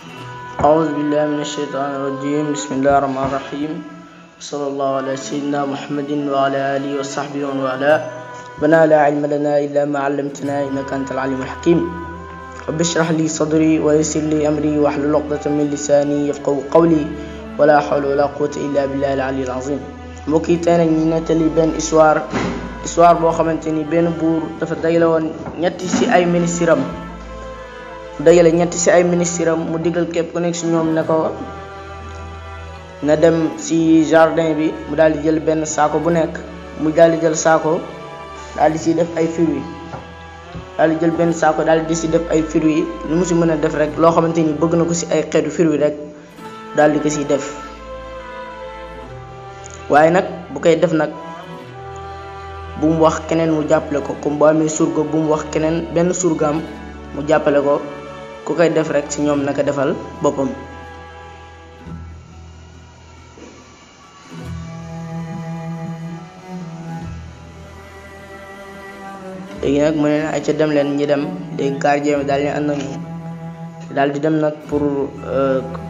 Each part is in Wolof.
أعوذ بالله من الشيطان الرجيم. بسم الله الرحمن الرحيم. صلى الله على سيدنا محمد وعلى آله وصحبه ومن والاه. ربنا لا علم لنا إلا ما علمتنا إنك أنت العليم الحكيم. رب اشرح لي صدري ويسر لي أمري واحلل عقدة من لساني يفقهوا قولي ولا حول ولا قوة إلا بالله العلي العظيم. mbokk yi tey nag ñu nettali benn histoire boo xamante ni benn buur dafa dajale woon ñetti ci ay ministre am mu digal képp ku nekk ci ñoom ne ko na dem ci jardin bi mu daal di jël benn saako bu nekk mu daal di jël saako daal di ci def ay fruits lu mu ci mën a def rek loo xamante ni bëgg na ko ci ay xeetu fruits rek daal di ko ci def. waaye nag bu koy def nag bu mu wax keneen mu jàppale ko, comme boo amee surga bu mu wax keneen benn surgaam mu jàppale ko, ku koy def rek ci ñoom naka defal boppam. léegi nag mu ne ay ca dem leen ñi dem. léegi gardien bi daal di ànd ak ñoom daal di dem nag pour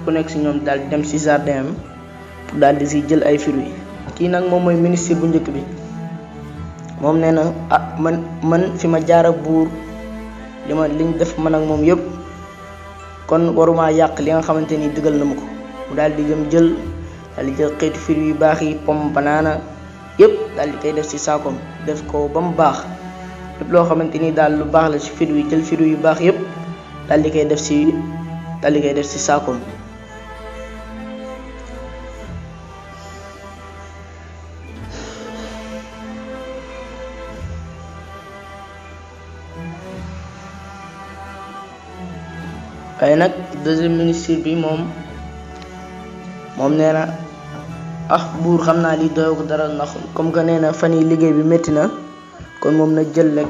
ku nekk ci ñoom daal di dem ci jardin am pour daal di ci jël ay fruits. kii nag moom mooy ministre bu njëkk bi. moom nee na man fi ma jaar ak buur liñ def man ak moom yëpp kon waruma yàq li nga xamante ni digal na ma ko. mu daal di jël xeetu fruits yu baax yi, pomme, banana yëpp daal di koy def ci saakoom, def ko ba mu baax. lépp loo xamante ni daal lu baax la ci fruits yi, jël fruits yu baax yëpp daal di koy def ci saakoom. waaye nag deuxième ministre bi moom nee na buur xam naa li doyoo ko dara, ndax comme que nee na fan yi liggéey bi métti na, kon moom na jël rek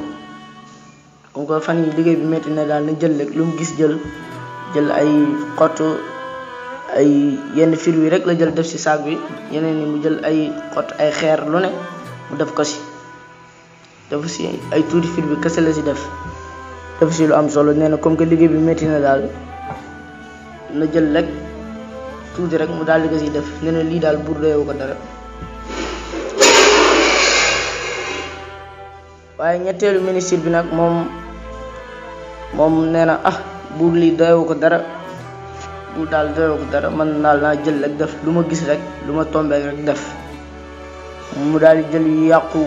comme que fan yi liggéey bi métti na daal na jël rek lu mu gis jël ay xottu ay yenn fruits rek la jël def ci saak bi, yeneen ni mu jël ay xott ay xeer lu ne mu def ko ci ay tuuti fruits bi kese la ci def ci lu am solo. nee na comme que liggéey bi métti na daal na jël rek tuuti rek mu daal di ko ci def. nee na lii daal buur doyewu ko dara. waaye ñetteelu ministre bi nag moom nee na buur lii doyewu ko dara, buur daal doyewu ko dara, man daal naa jël rek def lu ma gis rek, lu ma tombé rek def. mu daal di jël yu yàqu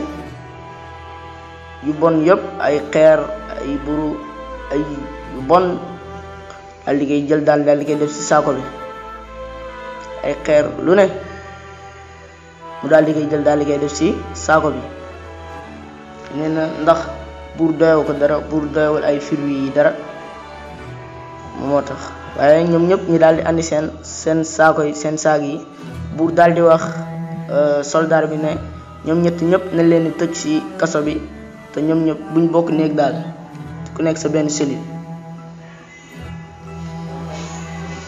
yu bon yëpp, ay xeer, ay buru, ay yu bon daal di koy jël daal di koy def ci saako bi, ay xeer lu ne mu daal di koy jël daal di koy def ci saako bi. nee na ndax buur doyewu ko dara, buur doyewul ay fruits yi dara moo tax. waaye ñoom ñëpp ñu daal di andi seen saak yi. buur daal di wax soldat bi ne ñoom ñëpp nañ leen di tëj ci kaso bi, te ñoom ñëpp buñ bokk néeg daal, ku nekk sa benn cellule.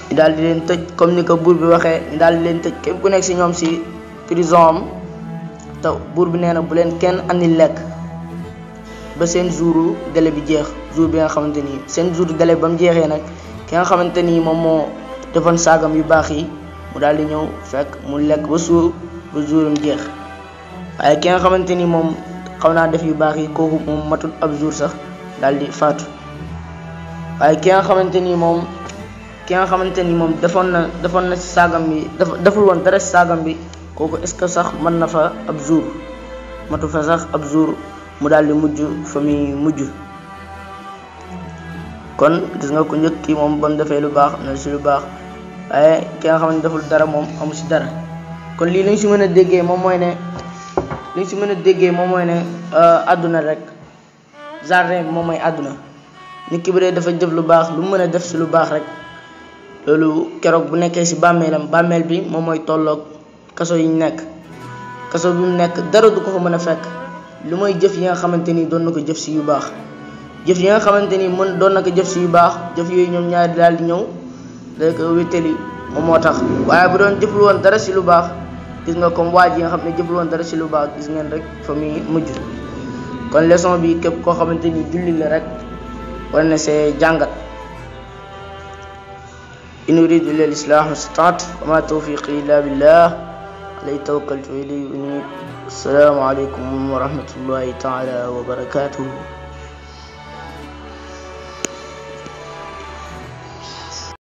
ñu daal di leen tëj comme ni ko buur bi waxee, ñu daal di leen tëj képp ku nekk ci ñoom ci prison am. te buur bi nee na bu leen kenn andi lekk ba seen jouru délai bi jeex. jour bi nga xamante ni seen jour délai ba mu jeexee nag, ki nga xamante ni moom moo defoon saagam yu baax yi mu daal di ñëw fekk mu lekk ba jouram jeex. waaye ki nga xamante ni moom xaw naa def yu baax yi, kooku moom matul ab jour sax daal di faatu. waaye ki nga xamante ni moom defoon na ci saagam bi, deful woon dara ci saagam bi, kooku est-ce que sax mën na fa ab jour, matu fa sax ab jour, mu daal di mujj fa muy mujj. kon gis nga ko njëkk ki moom ba mu defee lu baax na ci lu baax, waaye ki nga xam ne deful dara moom amu ci dara. kon lii lañ ci mën a déggee moom mooy ne àdduna rek, jardin bi moom mooy àdduna. nit ki bu dee dafa jëf lu baax, lu mu mën a def ci lu baax rek, loolu keroog bu nekkee ci bàmmeel bi moom mooy tolloog kaso yi ñu nekk. kaso bi mu nekk dara du ko fa mën a fekk lu mooy jëf yi nga xamante ni doon na ko jëf ci yu baax. jëf yi nga xamante ni doon na ko jëf ci yu baax, jëf yooyu ñoom ñaari daal di ñëw day ko wéttali moom moo tax. waaye bu doon jëflu woon dara ci lu baax, gis nga comme waa ji nga xam ne jëflu woon dara ci lu baax, gis ngeen rek fa muy mujj. kon leçon bi képp koo xamante ni julli la rek war na see jàngat. in uridu illa al-islah ma stata'tu wa ma tawfiqi illa billah alayhi tawakkaltu wa ilayhi unib. Assalamu alaykum wa rahmatullahi ta'ala wa barakatuh.